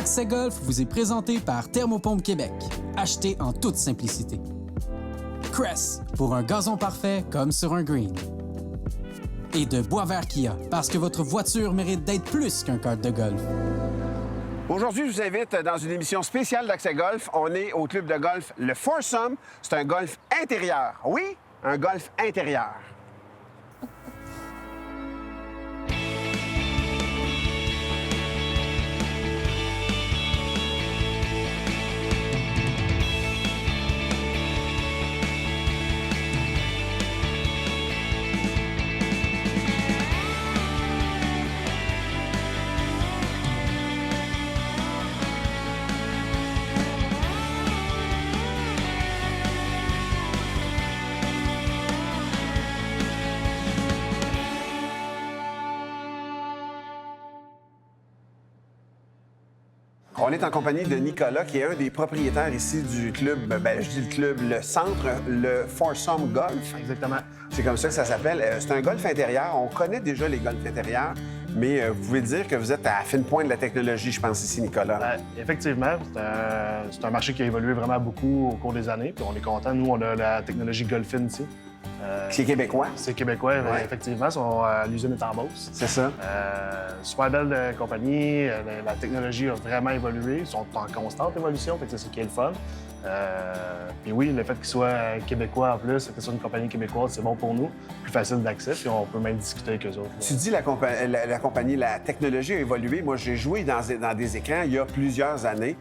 Accès Golf vous est présenté par Thermopompe Québec. Achetez en toute simplicité. Crest, pour un gazon parfait comme sur un green. Et de Boisvert Kia, parce que votre voiture mérite d'être plus qu'un kart de golf. Aujourd'hui, je vous invite dans une émission spéciale d'Accès Golf. On est au club de golf Le Foursome. C'est un golf intérieur. Oui, un golf intérieur. On est en compagnie de Nicolas, qui est un des propriétaires ici du club, je dis le club, le centre, le Foursome Golf. Exactement. C'est comme ça que ça s'appelle. C'est un golf intérieur. On connaît déjà les golfs intérieurs, mais vous pouvez dire que vous êtes à la fine pointe de la technologie, je pense, ici, Nicolas. Effectivement, c'est un marché qui a évolué vraiment beaucoup au cours des années, puis on est content. Nous, on a la technologie Golfin ici. C'est québécois? C'est québécois, Ouais. Effectivement. L'usine est en Beauce. C'est ça. Super belle compagnie. La technologie a vraiment évolué. Ils sont en constante évolution, fait que c'est ce qui est le fun. Puis oui, le fait qu'ils soient québécois en plus, que ce soit une compagnie québécoise, c'est bon pour nous. Plus facile d'accès, puis on peut même discuter avec eux autres. Tu dis la compagnie, la technologie a évolué. Moi, j'ai joué dans des écrans il y a plusieurs années.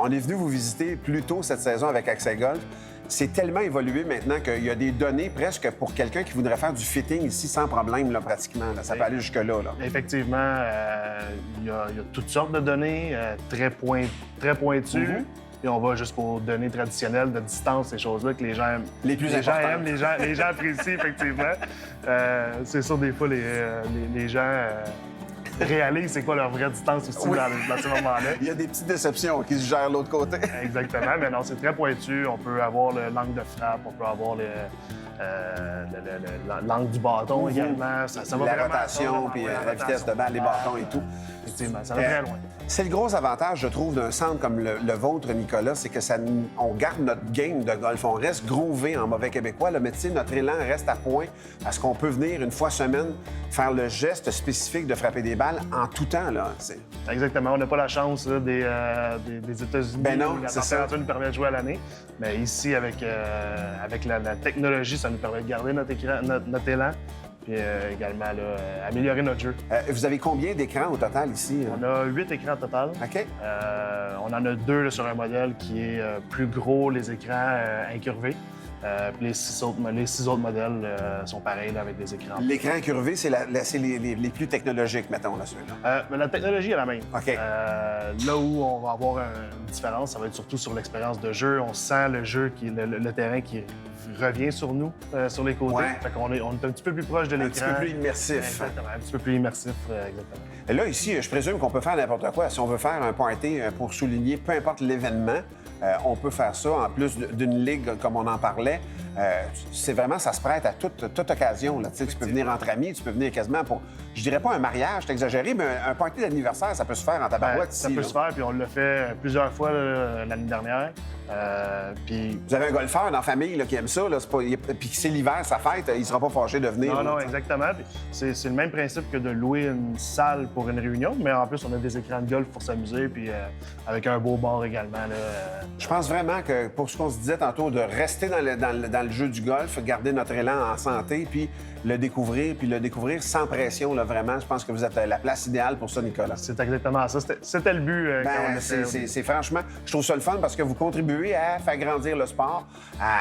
On est venu vous visiter plus tôt cette saison avec Accès Golf. C'est tellement évolué maintenant qu'il y a des données presque pour quelqu'un qui voudrait faire du fitting ici sans problème, là, pratiquement. Là. Ça peut aller jusque-là. Là. Effectivement, il y a toutes sortes de données très pointues. Mm-hmm. Et on va juste pour données traditionnelles de distance, ces choses-là que les gens aiment. Les plus les gens importantes. aiment, les gens apprécient, effectivement. C'est sûr, des fois, les gens réalisent c'est quoi leur vraie distance aussi Oui. dans ce moment-là. Il y a des petites déceptions qui se gèrent de l'autre côté. Exactement, mais non, c'est très pointu. On peut avoir l'angle de frappe, on peut avoir l'angle du bâton également. Ça va La vraiment rotation, puis la vitesse de balle, les bâtons et tout. Effectivement, ça va très loin. C'est le gros avantage, je trouve, d'un centre comme le vôtre, Nicolas, c'est que on garde notre game de golf. On reste grové en mauvais québécois, là, mais tu sais, notre élan reste à point parce qu'on peut venir une fois semaine faire le geste spécifique de frapper des balles en tout temps. Là. Exactement. On n'a pas la chance là, des États-Unis Ben non, où la c'est ça. température nous permet de jouer à l'année. Mais ici, avec la technologie, ça nous permet de garder notre élan puis également là, améliorer notre jeu. Vous avez combien d'écrans au total ici? On a 8 écrans au total. OK. On en a 2 là, sur un modèle qui est plus gros, les écrans incurvés. Puis les 6 autres modèles sont pareils là, avec des écrans. L'écran incurvé, c'est les plus technologiques, mettons, là, celui-là. Mais la technologie est la même. OK. Là où on va avoir une différence, ça va être surtout sur l'expérience de jeu. On sent le jeu, le terrain qui revient sur nous, sur les côtés. Ouais. Fait qu'on est un petit peu plus proche de l'écran. Un petit peu plus immersif. Exactement, un petit peu plus immersif, exactement. Et là, ici, je présume qu'on peut faire n'importe quoi. Si on veut faire un party pour souligner peu importe l'événement, on peut faire ça en plus d'une ligue comme on en parlait. C'est vraiment, ça se prête à toute occasion. Là. Tu sais, tu peux venir entre amis, tu peux venir quasiment pour, je dirais pas un mariage, c'est exagéré, mais un party d'anniversaire, ça peut se faire en tabarouette ici. Ça peut là. se faire, puis on l'a fait plusieurs fois là, l'année dernière. Puis Vous avez un golfeur dans la famille là, qui aime ça, là, puis c'est l'hiver, sa fête, il sera pas fâché de venir. non, là, non, tu sais. exactement. Puis c'est le même principe que de louer une salle pour une réunion, mais en plus, on a des écrans de golf pour s'amuser, puis avec un beau bar également. Là, Je pense vraiment que pour ce qu'on se disait tantôt, de rester dans le jeu du golf, garder notre élan en santé, puis le découvrir sans pression, là, vraiment, je pense que vous êtes la place idéale pour ça, Nicolas. c'est exactement ça. C'était le but quand on Ben, a fait. c'est franchement, je trouve ça le fun parce que vous contribuez à faire grandir le sport.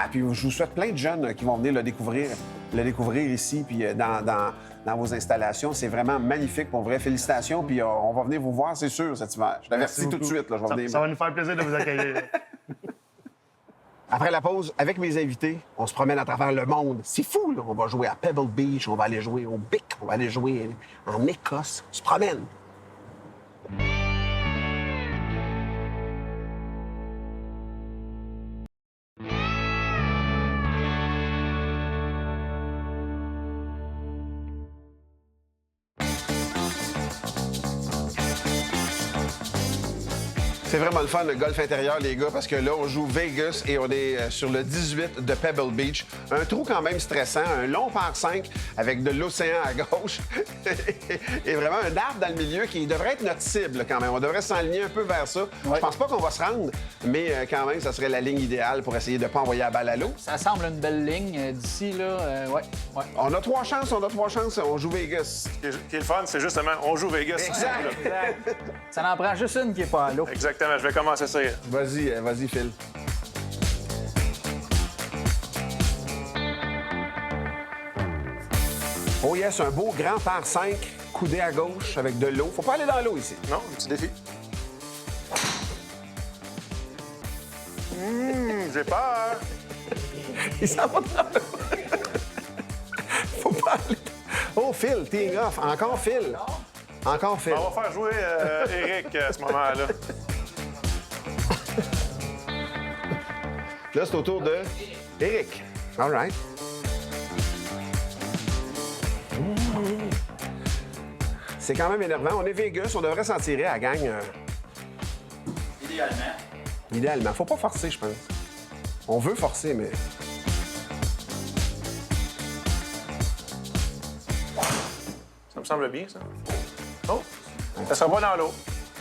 Puis je vous souhaite plein de jeunes qui vont venir le découvrir ici, puis dans vos installations. C'est vraiment magnifique, pour vrai. Félicitations, puis on va venir vous voir, c'est sûr, cet hiver. Je t'avertis Merci tout de beaucoup. suite. Là, je vais venir. Ça va nous faire plaisir de vous accueillir. Après la pause, avec mes invités, on se promène à travers le monde. C'est fou, là. On va jouer à Pebble Beach, on va aller jouer au Bic, on va aller jouer en Écosse. On se promène. C'est vraiment le fun, le golf intérieur, les gars, parce que là, on joue Vegas et on est sur le 18 de Pebble Beach. Un trou quand même stressant, un long par 5 avec de l'océan à gauche et vraiment un arbre dans le milieu qui devrait être notre cible quand même. On devrait s'enligner un peu vers ça. Ouais. Je pense pas qu'on va se rendre, mais quand même, ça serait la ligne idéale pour essayer de ne pas envoyer la balle à l'eau. Ça semble une belle ligne d'ici, là. Ouais. On a 3 chances, on joue Vegas. Ce qui est le fun, c'est justement, on joue Vegas. Exact. Ça en prend juste une qui est pas à l'eau. Exactement, je vais commencer ça. Vas-y, Phil. Oh yes, un beau grand par 5, coudé à gauche avec de l'eau. Faut pas aller dans l'eau ici. Non, un petit défi. J'ai peur. Il s'en va dans l'eau. Faut pas aller. Oh, Phil, teeing off. Encore Phil. Encore Phil. On va faire jouer Eric à ce moment-là. Là, c'est au tour de Eric. All right. C'est quand même énervant. On est Vegas, on devrait s'en tirer à la gang. Idéalement. Faut pas forcer, je pense. On veut forcer, mais... Ça me semble bien, ça. Oh, ça sera pas dans l'eau.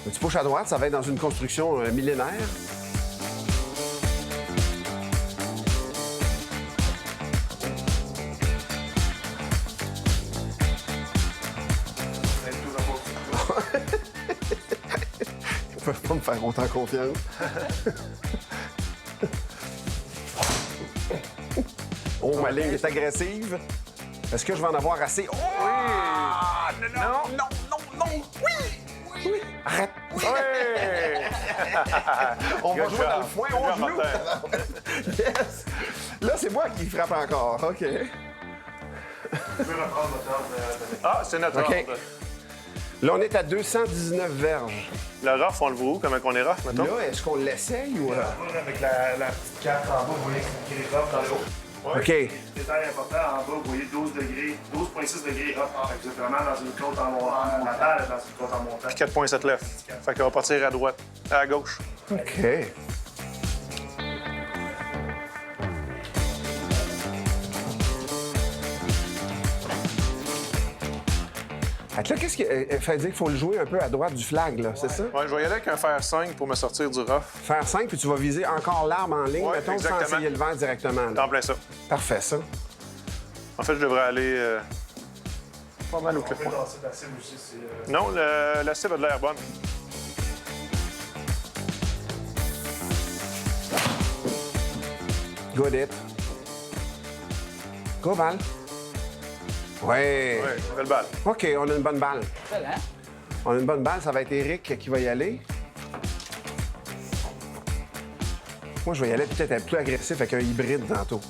Un petit push à droite, ça va être dans une construction millénaire. Ils peuvent pas me faire autant confiance. Oh, ma ligne est agressive. Est-ce que je vais en avoir assez? Oh! Oui! Non! Oui! Arrête! Oui! On va Good jouer dans job. le foin, Good on job, joue! Martin. Yes! Là, c'est moi qui frappe encore. OK. Ah, c'est notre OK. ordre. Là, on est à 219 verges. Le rough, on le voit où? Comment on est rough, mettons? Là, est-ce qu'on l'essaye ou... Avec la petite carte en bas, vous voyez qu'il est rough dans le haut. OK. Détail important, en bas, vous voyez 12 degrés, 12,6 degrés rough. Fait que vous êtes vraiment dans une côte en montant. La balle est dans une côte en montant. 4,7 left. Fait qu'on va partir à droite, à gauche. OK. Fait que là, qu'est-ce qui fait dire qu'il faut le jouer un peu à droite du flag, là, c'est ça? Ouais, je vais y aller avec un fer 5 pour me sortir du rough. Faire 5, puis tu vas viser encore l'arbre en ligne, Ouais, mettons, sans exactement. essayer le vent directement. là. En plein ça. Parfait, ça. En fait, je devrais aller pas mal au clip. La cible aussi, c'est... Non, la cible a de l'air bonne. Good hit. Go, balle. Ouais. Oui, belle balle. OK, on a une bonne balle. Excellent. On a une bonne balle, ça va être Eric qui va y aller. Moi, je vais y aller peut-être être plus agressif avec un hybride tantôt.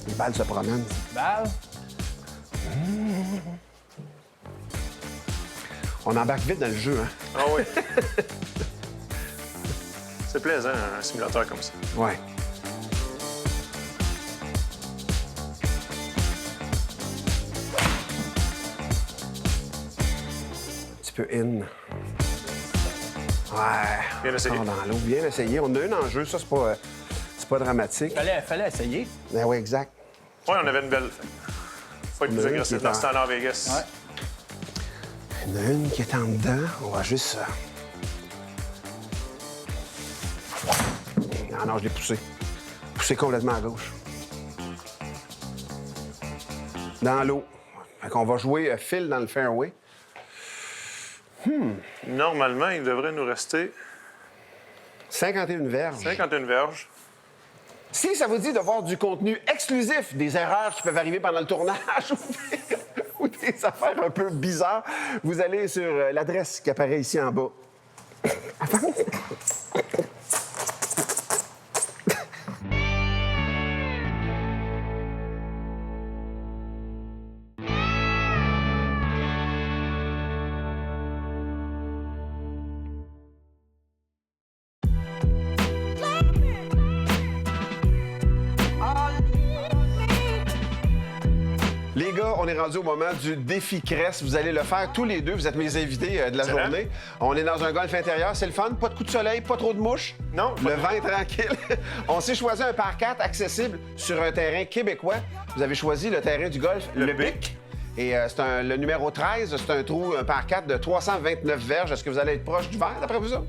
Les balles se promènent. Balle. On embarque vite dans le jeu, hein? Ah oui. C'est plaisant, un simulateur comme ça. Ouais. Un petit peu in. Ouais. Bien essayé. Encore dans l'eau. Bien essayé. On a une en jeu, ça, c'est pas dramatique. Fallait essayer. Ben oui, exact. Oui, on avait une belle. Faut être On a plus une agressif qui est dans en- ce temps-là à Vegas. Ouais. Il y en a une qui est en dedans. On va juste... Ah non, je l'ai poussé. Poussé complètement à gauche. Dans l'eau. Fait qu'on va jouer fil dans le fairway. Normalement, il devrait nous rester 51 verges. 51 verges. Si ça vous dit de voir du contenu exclusif, des erreurs qui peuvent arriver pendant le tournage ou des affaires un peu bizarres, vous allez sur l'adresse qui apparaît ici en bas. Les gars, là, on est rendu au moment du défi Crest. Vous allez le faire tous les deux. Vous êtes mes invités de la Excellent. journée. On est dans un golf intérieur. C'est le fun. Pas de coup de soleil, pas trop de mouches. Non, pas Le de- vent est tranquille. On s'est choisi un par 4 accessible sur un terrain québécois. Vous avez choisi le terrain du golf Le Bic. Et c'est le numéro 13. C'est un trou, un par 4 de 329 verges. Est-ce que vous allez être proche du verre, d'après vous? Ça?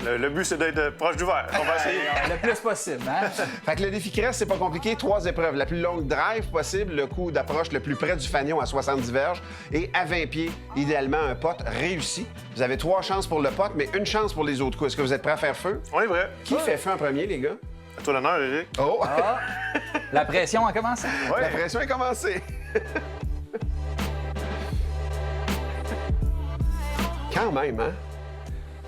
Le but, c'est d'être proche du verre. On va essayer. Le plus possible, hein? Fait que le défi Crest, c'est pas compliqué. 3 épreuves. La plus longue drive possible, le coup d'approche le plus près du fanion à 70 verges et à 20 pieds, idéalement un putt réussi. Vous avez 3 chances pour le putt, mais une chance pour les autres coups. Est-ce que vous êtes prêts à faire feu? On est vrai. Qui fait feu en premier, les gars? À toi l'honneur, Eric. Oh! Ah, la pression a commencé. Ouais. La pression est commencée. Quand même, hein?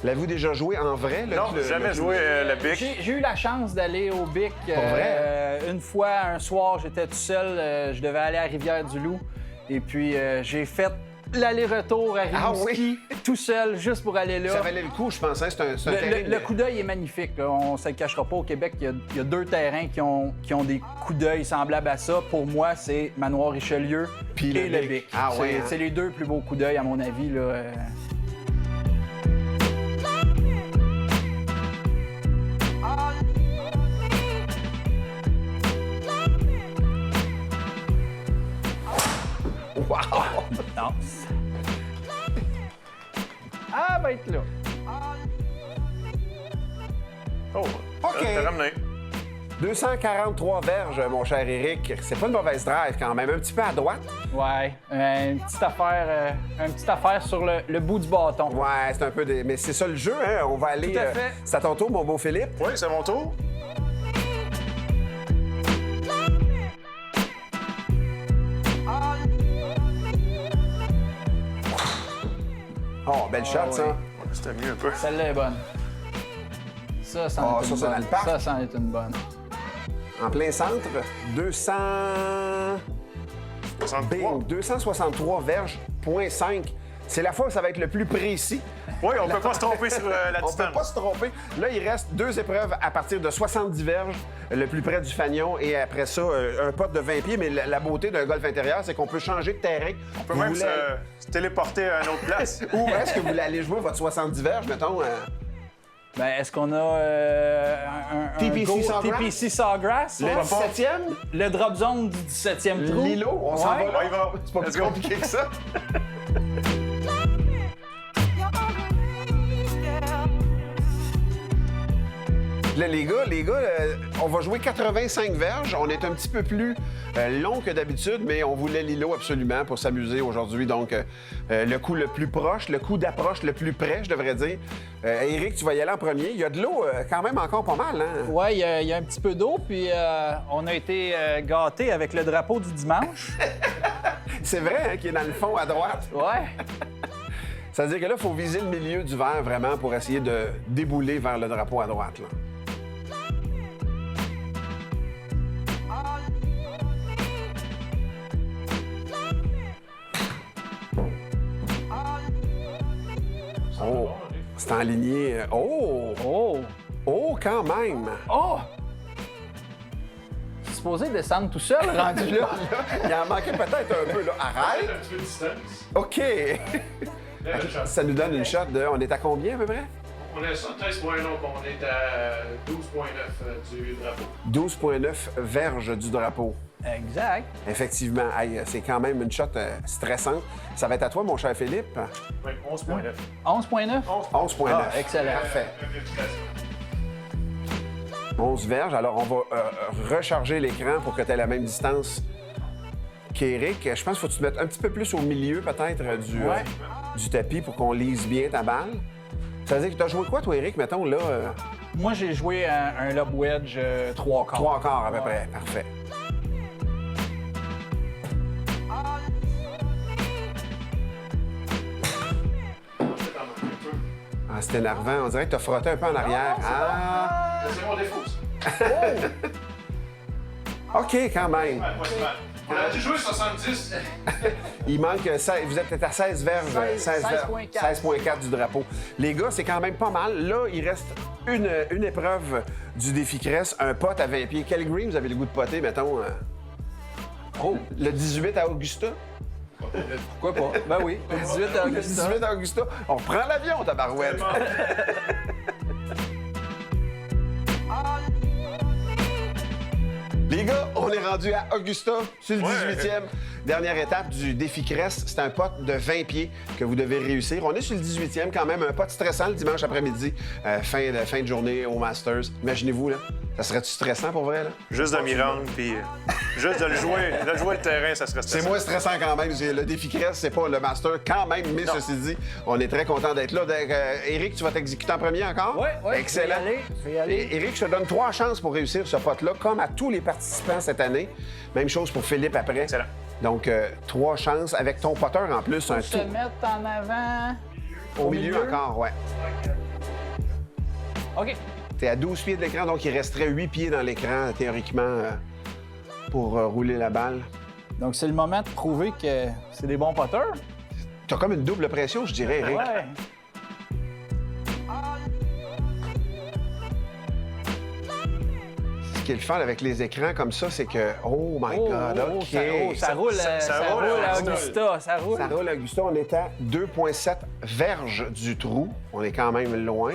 L'avez-vous déjà joué en vrai? Là, Non, jamais joué le Bic. J'ai eu la chance d'aller au Bic. vrai? Une fois, un soir, j'étais tout seul. Je devais aller à Rivière-du-Loup. Et puis, j'ai fait l'aller-retour à Ah Rimouski, tout seul, juste pour aller là. Ça valait le coup, je pense. Hein? C'est un terrain Le coup d'œil est magnifique. Là. On ne se le cachera pas. Au Québec, il y a 2 terrains qui ont des coups d'œil semblables à ça. Pour moi, c'est Manoir Richelieu Puis et le le Bic. Bic. Ah ouais, hein? C'est les 2 plus beaux coups d'œil, à mon avis. Là. Wow! Non. Ah, va être là. Oh, OK. t'es ramené. 243 verges, mon cher Éric. C'est pas une mauvaise drive quand même. Un petit peu à droite. Ouais, une petite affaire sur le bout du bâton. Ouais, c'est un peu des... Mais c'est ça le jeu, hein? On va aller... Tout à fait. C'est à ton tour, mon beau Philippe. Oui, c'est mon tour. Oh, belle shot, ouais. ça. Ouais, c'était mieux un peu. Celle-là est bonne. Ça, Ah, c'en est ça, une c'est dans bonne. le parc. Ça, c'en est une bonne. En plein centre, 200... 63. Bing, 263 verges, 0.5. C'est la fois où ça va être le plus précis. Oui, on peut pas se tromper sur la On peut distance. pas se tromper. Là, il reste 2 épreuves à partir de 70 verges, le plus près du fanion, et après ça, un pot de 20 pieds. Mais la beauté d'un golf intérieur, c'est qu'on peut changer de terrain. On peut même se téléporter à une autre place. Où est-ce que vous voulez aller jouer votre 70 verges, mettons? Ben, est-ce qu'on a un TPC go- Sawgrass? TPC Sawgrass? Le Ouais. 17e? Le drop zone du 17e trou. Lilo, on s'en Ouais. va là. On y va. C'est pas Let's plus go. compliqué que ça. Là, les gars, on va jouer 85 verges. On est un petit peu plus long que d'habitude, mais on voulait l'îlot absolument pour s'amuser aujourd'hui. Donc, le coup le plus proche, le coup d'approche le plus près, je devrais dire. Éric, tu vas y aller en premier. Il y a de l'eau quand même encore pas mal, hein? Ouais, il y a un petit peu d'eau, puis on a été gâtés avec le drapeau du dimanche. C'est vrai, hein, qu'il est dans le fond à droite. Ouais. Ça veut dire que là, il faut viser le milieu du verre vraiment pour essayer de débouler vers le drapeau à droite, là. Oh, c'est enligné. Oh! Oh! Oh, quand même! Oh! C'est supposé descendre tout seul, rendu là. Il en manquait peut-être un peu, là. Arrête! Un petit peu de distance. OK! Ça nous donne une shot de... On est à combien, à peu près? On est à 73 points, donc on est à 12,9 du drapeau. 12,9 verges du drapeau. Exact. Effectivement. Hey, c'est quand même une shot stressante. Ça va être à toi, mon cher Philippe. Oui, 11,9. 11,9? 11,9. Ah, excellent. Parfait. 11 verges. Alors, on va recharger l'écran pour que tu aies la même distance qu'Éric. Je pense qu'il faut que tu te mettes un petit peu plus au milieu, peut-être, du tapis pour qu'on lise bien ta balle. Ça veut dire que tu as joué quoi, toi, Éric, mettons, là? Moi, j'ai joué un lob wedge 3 quarts. 3 quarts, à peu près. Parfait. Ah, c'est énervant. On dirait que tu as frotté un peu en arrière. Ah! C'est mon défaut, ça. OK, quand même. On a dû jouer 70. Il manque 16, vous êtes à 16 verges. 16,4. 16,4 du drapeau. Les gars, c'est quand même pas mal. Là, il reste une épreuve du défi Crest, un pot à 20 pieds. Quel green vous avez le goût de poter, mettons? Oh, Le 18 à Augusta? pourquoi pas? Ben oui, le 18 à Le Augusta. 18 à Augusta. On reprend l'avion, tabarouette. Les gars, on est rendu à Augusta, sur le 18e. Dernière étape du défi Crest, c'est un pot de 20 pieds que vous devez réussir. On est sur le 18e quand même, un pot stressant le dimanche après-midi, fin de journée au Masters. Imaginez-vous, là, ça serait-tu stressant pour vrai, là? Juste de m'y rendre, puis juste de le jouer le terrain, ça serait C'est stressant. moins stressant quand même. Le défi Crest, c'est pas le Master quand même, mais ceci dit, on est très content d'être là. Éric, tu vas t'exécuter en premier encore? Oui, Excellent. Je vais y aller. Et Éric, je te donne 3 chances pour réussir ce pot-là, comme à tous les participants cette année. Même chose pour Philippe après. Excellent. Donc, 3 chances avec ton poteur en plus. Un Je tout te mettre en avant. au milieu encore, ouais. OK. T'es à 12 pieds de l'écran, donc il resterait 8 pieds dans l'écran, théoriquement, pour rouler la balle. Donc, c'est le moment de prouver que c'est des bons poteurs. T'as comme une double pression, je dirais, Éric. Ouais. Ce qui est le fun avec les écrans comme ça, c'est que... Oh my God, OK. Ça roule, ça roule roule à à Augusta. Ça roule. Ça roule, Augusta. On est à 2,7 verges du trou. On est quand même loin.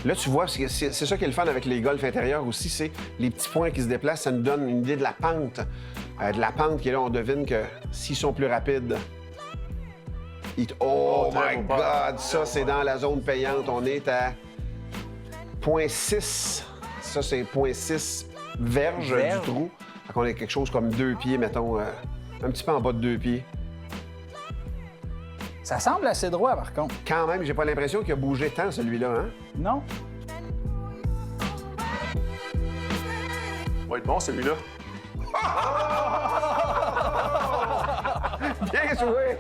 Là, tu vois, c'est ça qui est le fun avec les golfs intérieurs aussi, c'est les petits points qui se déplacent. Ça nous donne une idée de la pente. De la pente qui est là, on devine que s'ils sont plus rapides... Oh très my beau pas. God! Ça, c'est dans la zone payante. On est à 0,6. Ça, c'est 0,6 verges Verge. du trou. Fait qu'on est quelque chose comme 2 pieds, mettons, un petit peu en bas de 2 pieds. Ça semble assez droit, par contre. Quand même, j'ai pas l'impression qu'il a bougé tant, celui-là, hein? Non? Va être bon, celui-là. Bien joué!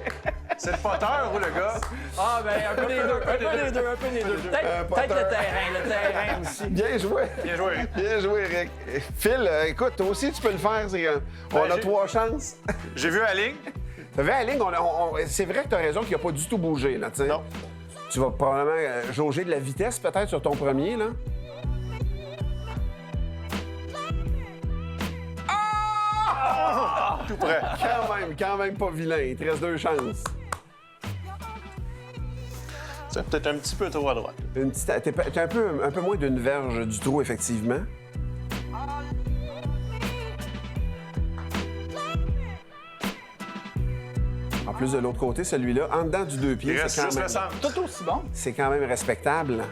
C'est le poteur ou le gars? Ah, ben un peu des deux. Un peu des deux, un peu des deux. Peut-être le terrain aussi. Bien joué! Bien joué. Bien joué, Eric. Phil, écoute, toi aussi, tu peux le faire. On a j'ai- 3 chances. J'ai vu la ligne. T'as vu la ligne? C'est vrai que t'as raison qu'il n'a pas du tout bougé, là, tu sais. Non. Tu vas probablement jauger de la vitesse, peut-être, sur ton premier, là. Tout près. Quand même pas vilain. Il te reste 2 chances. C'est peut-être un petit peu trop à droite. T'es un peu moins d'une verge du trou, effectivement. En plus, de l'autre côté, celui-là, en dedans du 2 pieds, Il reste juste le c'est centre. Tout aussi bon. quand même respectable.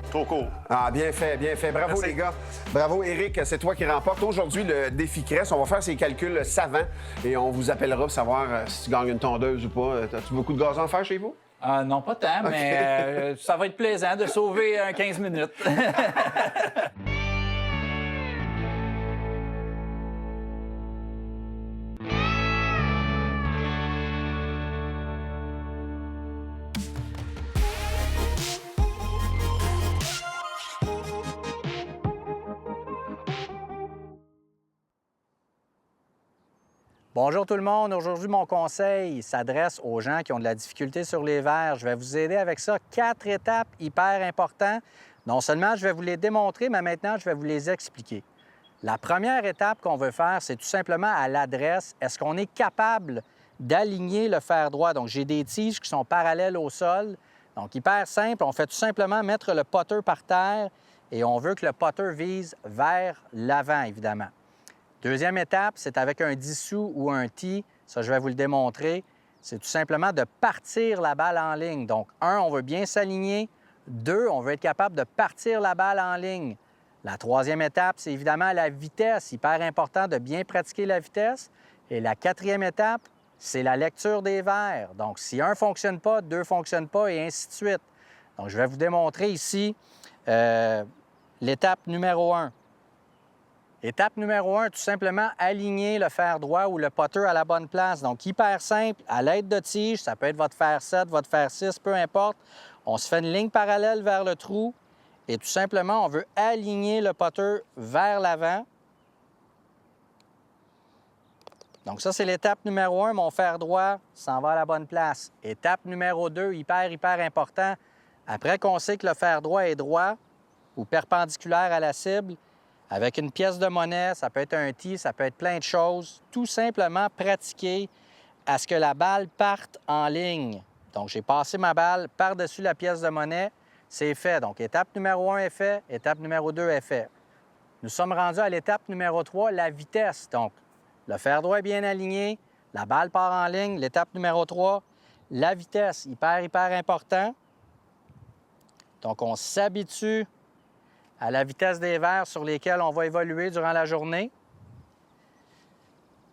Trop court. Ah, bien fait, bien fait. Bravo, Merci. les gars. Bravo, Éric. C'est toi qui remporte aujourd'hui le défi Crest. On va faire ces calculs savants et on vous appellera pour savoir si tu gagnes une tondeuse ou pas. As-tu beaucoup de gazon à faire chez vous? Non, pas tant, mais ça va être plaisant de sauver 15 minutes. Bonjour tout le monde. Aujourd'hui, mon conseil s'adresse aux gens qui ont de la difficulté sur les verres. Je vais vous aider avec ça. 4 étapes hyper importantes. Non seulement je vais vous les démontrer, mais maintenant, je vais vous les expliquer. La première étape qu'on veut faire, c'est tout simplement à l'adresse. Est-ce qu'on est capable d'aligner le fer droit? Donc, j'ai des tiges qui sont parallèles au sol. Donc, hyper simple. On fait tout simplement mettre le putter par terre et on veut que le putter vise vers l'avant, évidemment. Deuxième étape, c'est avec un dissous ou un tee. Ça, je vais vous le démontrer. C'est tout simplement de partir la balle en ligne. Donc, 1, on veut bien s'aligner. 2, on veut être capable de partir la balle en ligne. La troisième étape, c'est évidemment la vitesse. Hyper important de bien pratiquer la vitesse. Et la quatrième étape, c'est la lecture des verres. Donc, si 1 ne fonctionne pas, 2 ne fonctionnent pas, et ainsi de suite. Donc, je vais vous démontrer ici l'étape numéro 1. Étape numéro 1, tout simplement aligner le fer droit ou le putter à la bonne place. Donc, hyper simple, à l'aide de tige, ça peut être votre fer 7, votre fer 6, peu importe. On se fait une ligne parallèle vers le trou et tout simplement, on veut aligner le putter vers l'avant. Donc ça, c'est l'étape numéro 1. Mon fer droit s'en va à la bonne place. Étape numéro 2, hyper important. Après qu'on sait que le fer droit est droit ou perpendiculaire à la cible, avec une pièce de monnaie, ça peut être un tee, ça peut être plein de choses, tout simplement pratiquer à ce que la balle parte en ligne. Donc, j'ai passé ma balle par-dessus la pièce de monnaie, c'est fait. Donc, étape numéro 1 est fait, étape numéro 2 est fait. Nous sommes rendus à l'étape numéro 3, la vitesse. Donc, le fer droit est bien aligné, la balle part en ligne. L'étape numéro 3, la vitesse, hyper important. Donc, on s'habitue à la vitesse des verres sur lesquels on va évoluer durant la journée.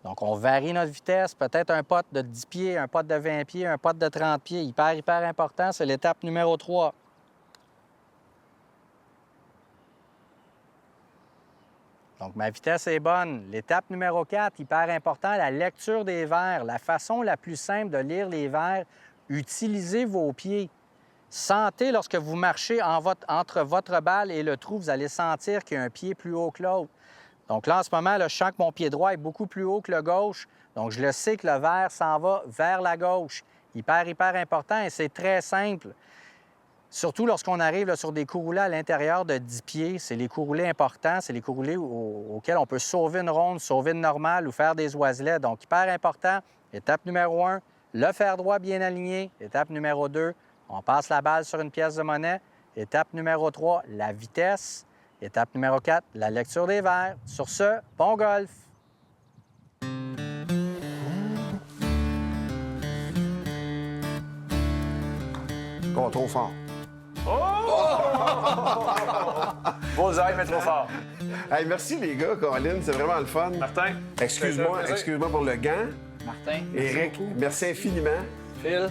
Donc, on varie notre vitesse, peut-être un putt de 10 pieds, un putt de 20 pieds, un putt de 30 pieds. Hyper important, c'est l'étape numéro 3. Donc, ma vitesse est bonne. L'étape numéro 4, hyper important, la lecture des verres. La façon la plus simple de lire les verres, utilisez vos pieds. Sentez, lorsque vous marchez entre votre balle et le trou, vous allez sentir qu'il y a un pied plus haut que l'autre. Donc là, en ce moment, là, je sens que mon pied droit est beaucoup plus haut que le gauche. Donc, je le sais que le verre s'en va vers la gauche. Hyper important et c'est très simple. Surtout lorsqu'on arrive là, sur des coups roulés à l'intérieur de 10 pieds, c'est les coups roulés importants, c'est les coups roulés auxquels on peut sauver une ronde, sauver une normale ou faire des oiselets. Donc, hyper important. Étape numéro 1, le fer droit bien aligné. Étape numéro 2, on passe la balle sur une pièce de monnaie. Étape numéro 3, la vitesse. Étape numéro 4, la lecture des verres. Sur ce, bon golf! Oh, trop fort. Bullseye, mais trop fort. Hey, merci les gars, Colin, c'est vraiment le fun. Martin. Excuse-moi pour le gant. Martin, Éric, merci infiniment. Phil,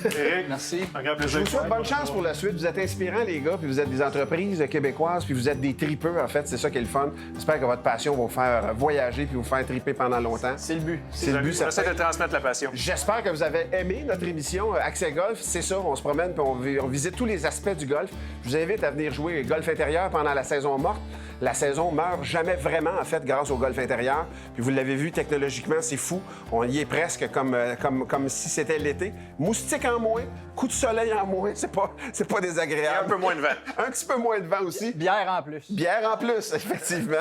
Éric, merci. un grand Je plaisir. vous souhaite bonne chance pour la suite. Vous êtes inspirants, les gars, puis vous êtes des entreprises québécoises, puis vous êtes des tripeux, en fait. C'est ça qui est le fun. J'espère que votre passion va vous faire voyager puis vous faire triper pendant longtemps. C'est le but. C'est le but, On essaie certain. de transmettre la passion. J'espère que vous avez aimé notre émission Accès Golf. C'est ça, on se promène puis on visite tous les aspects du golf. Je vous invite à venir jouer golf intérieur pendant la saison morte. La saison meurt jamais vraiment, en fait, grâce au golf intérieur. Puis vous l'avez vu, technologiquement, c'est fou. On y est presque comme si c'était l'été. Moustique en moins, coup de soleil en moins, c'est pas Et désagréable. un peu moins de vent. Un petit peu moins de vent aussi. Bière en plus. Bière en plus, effectivement.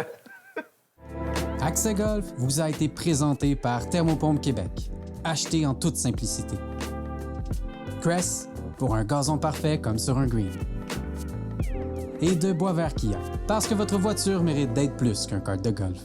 Accès Golf vous a été présenté par Thermopompe Québec. Achetez en toute simplicité. Cress, pour un gazon parfait comme sur un green. Et de Boisvert Kia, parce que votre voiture mérite d'être plus qu'un kart de golf.